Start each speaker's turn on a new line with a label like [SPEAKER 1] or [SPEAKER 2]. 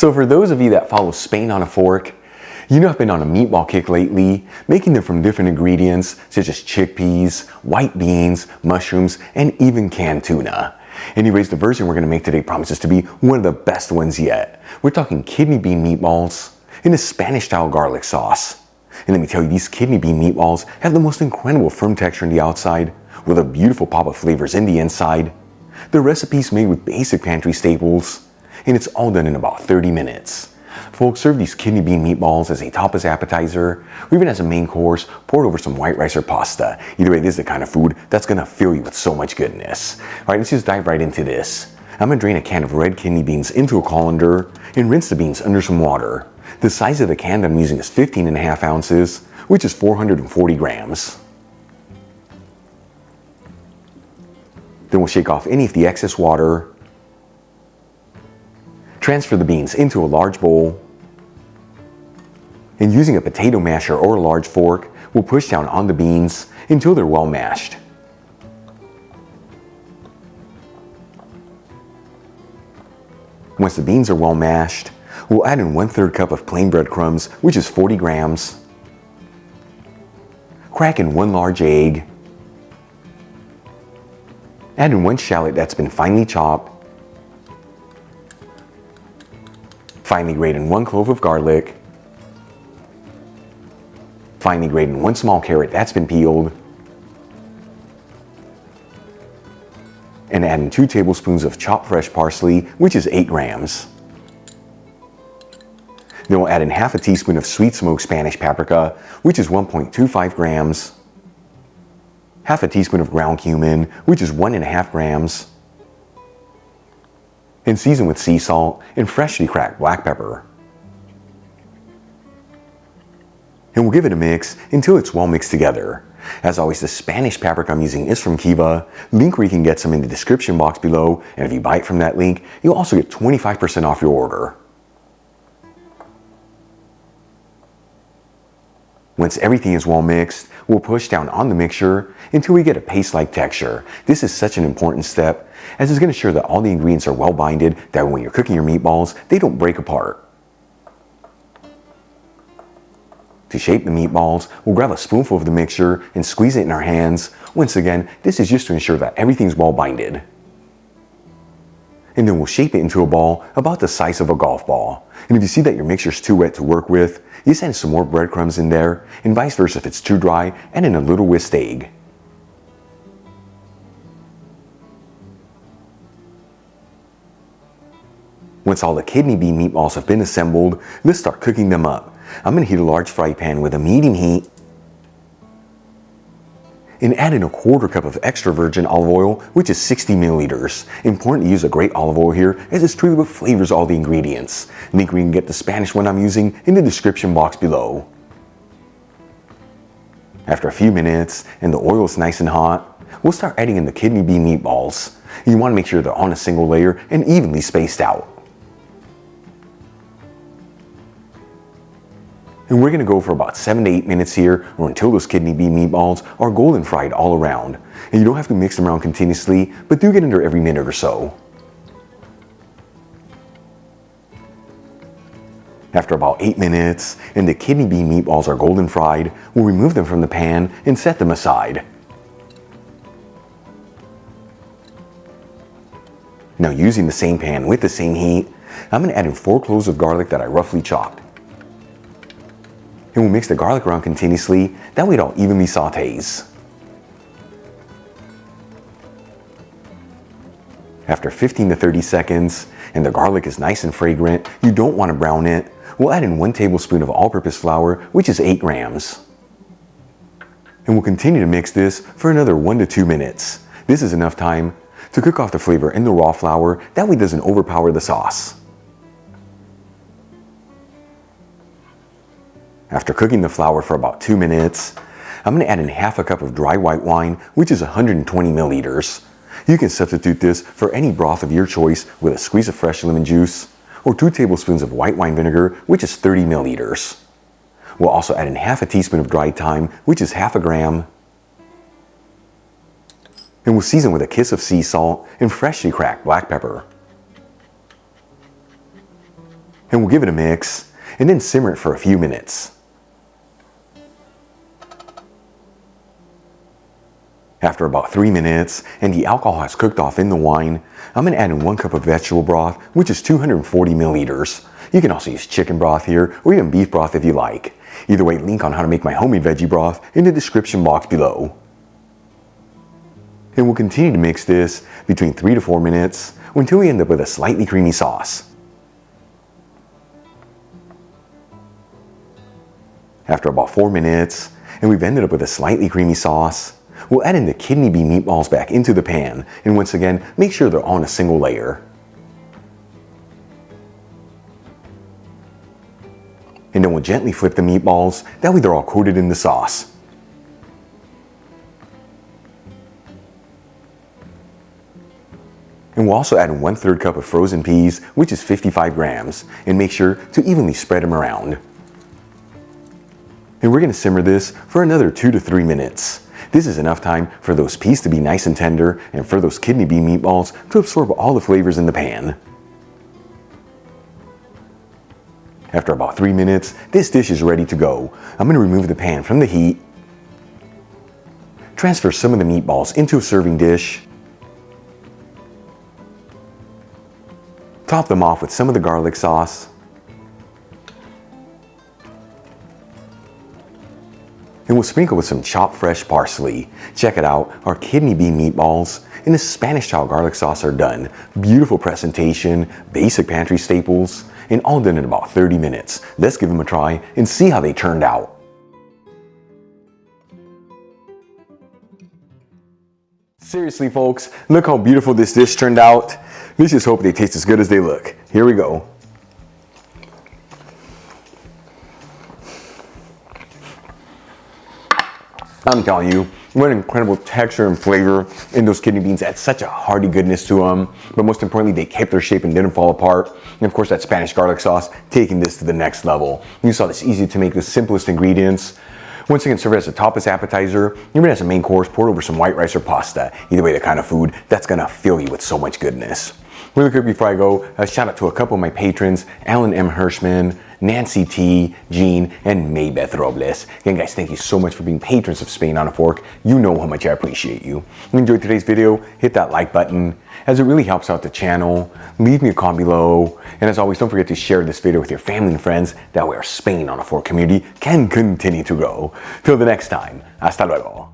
[SPEAKER 1] So for those of you that follow Spain on a Fork, you know I've been on a meatball kick lately, making them from different ingredients such as chickpeas, white beans, mushrooms, and even canned tuna. Anyways, the version we're going to make today promises to be one of the best ones yet. We're talking kidney bean meatballs in a Spanish-style garlic sauce. And let me tell you, these kidney bean meatballs have the most incredible firm texture on the outside, with a beautiful pop of flavors in the inside. The recipe's made with basic pantry staples, and it's all done in about 30 minutes. Folks, serve these kidney bean meatballs as a tapas appetizer, or even as a main course, poured over some white rice or pasta. Either way, this is the kind of food that's gonna fill you with so much goodness. Alright, let's just dive right into this. I'm gonna drain a can of red kidney beans into a colander and rinse the beans under some water. The size of the can that I'm using is 15.5 ounces, which is 440 grams. Then we'll shake off any of the excess water. Transfer the beans into a large bowl. And using a potato masher or a large fork, we'll push down on the beans until they're well mashed. Once the beans are well mashed, we'll add in 1/3 cup of plain breadcrumbs, which is 40 grams. Crack in 1 large egg. Add in 1 shallot that's been finely chopped. Finely grate in 1 clove of garlic. Finely grate in 1 small carrot that's been peeled. And add in 2 tablespoons of chopped fresh parsley, which is 8 grams. Then we'll add in half a teaspoon of sweet smoked Spanish paprika, which is 1.25 grams. Half a teaspoon of ground cumin, which is 1.5 grams. And season with sea salt and freshly cracked black pepper. And we'll give it a mix until it's well mixed together. As always, the Spanish paprika I'm using is from Kiva. Link where you can get some in the description box below, and if you buy it from that link, you'll also get 25% off your order. Once everything is well mixed, we'll push down on the mixture until we get a paste-like texture. This is such an important step, as it's going to ensure that all the ingredients are well binded, that when you're cooking your meatballs, they don't break apart. To shape the meatballs, we'll grab a spoonful of the mixture and squeeze it in our hands. Once again, this is just to ensure that everything's well binded. And then we'll shape it into a ball about the size of a golf ball. And if you see that your mixture's too wet to work with, you just add some more breadcrumbs in there, and vice versa if it's too dry, add in a little whisked egg. Once all the kidney bean meatballs have been assembled, let's start cooking them up. I'm going to heat a large fry pan with a medium heat and add in a 1/4 cup of extra virgin olive oil, which is 60 milliliters. Important to use a great olive oil here, as it's truly what flavors all the ingredients. Link where you can get the Spanish one I'm using in the description box below. After a few minutes and the oil is nice and hot, we'll start adding in the kidney bean meatballs. You want to make sure they're on a single layer and evenly spaced out. And we're going to go for about 7 to 8 minutes here, or until those kidney bean meatballs are golden fried all around. And you don't have to mix them around continuously, but do get under every minute or so. After about 8 minutes, and the kidney bean meatballs are golden fried, we'll remove them from the pan and set them aside. Now, using the same pan with the same heat, I'm going to add in 4 cloves of garlic that I roughly chopped. And we'll mix the garlic around continuously, that way it all evenly sautés. After 15 to 30 seconds, and the garlic is nice and fragrant, you don't want to brown it, we'll add in 1 tablespoon of all-purpose flour, which is 8 grams. And we'll continue to mix this for another 1 to 2 minutes. This is enough time to cook off the flavor in the raw flour, that way it doesn't overpower the sauce. After cooking the flour for about 2 minutes, I'm going to add in half a cup of dry white wine, which is 120 milliliters. You can substitute this for any broth of your choice with a squeeze of fresh lemon juice, or 2 tablespoons of white wine vinegar, which is 30 milliliters. We'll also add in half a teaspoon of dried thyme, which is half a gram. And we'll season with a kiss of sea salt and freshly cracked black pepper. And we'll give it a mix and then simmer it for a few minutes. After about 3 minutes and the alcohol has cooked off in the wine, I'm going to add in 1 cup of vegetable broth, which is 240 milliliters. You can also use chicken broth here or even beef broth if you like. Either way, link on how to make my homemade veggie broth in the description box below. And we'll continue to mix this between 3 to 4 minutes until we end up with a slightly creamy sauce. After about 4 minutes, and we've ended up with a slightly creamy sauce, we'll add in the kidney bean meatballs back into the pan, and once again, make sure they're on a single layer. And then we'll gently flip the meatballs, that way they're all coated in the sauce. And we'll also add in 1/3 cup of frozen peas, which is 55 grams, and make sure to evenly spread them around. And we're going to simmer this for another 2 to 3 minutes. This is enough time for those peas to be nice and tender and for those kidney bean meatballs to absorb all the flavors in the pan. After about 3 minutes, this dish is ready to go. I'm going to remove the pan from the heat, transfer some of the meatballs into a serving dish, top them off with some of the garlic sauce, and we'll sprinkle with some chopped fresh parsley. Check it out, our kidney bean meatballs and the Spanish style garlic sauce are done. Beautiful presentation, basic pantry staples, and all done in about 30 minutes. Let's give them a try and see how they turned out. Seriously folks, look how beautiful this dish turned out. Let's just hope they taste as good as they look. Here we go. I'm telling you, what an incredible texture and flavor in those kidney beans. Add such a hearty goodness to them. But most importantly, they kept their shape and didn't fall apart. And of course, that Spanish garlic sauce, taking this to the next level. You saw this easy to make, the simplest ingredients. Once again, serve it as a tapas appetizer, even as a main course, pour over some white rice or pasta. Either way, the kind of food that's gonna fill you with so much goodness. Really quick before I go, a shout out to a couple of my patrons, Alan M. Hirschman, Nancy T, Jean, and Maybeth Robles. Again guys, thank you so much for being patrons of Spain on a Fork. You know how much I appreciate you. If you enjoyed today's video, hit that like button, as it really helps out the channel. Leave me a comment below, and as always, don't forget to share this video with your family and friends. That way our Spain on a Fork community can continue to grow. Till the next time, hasta luego.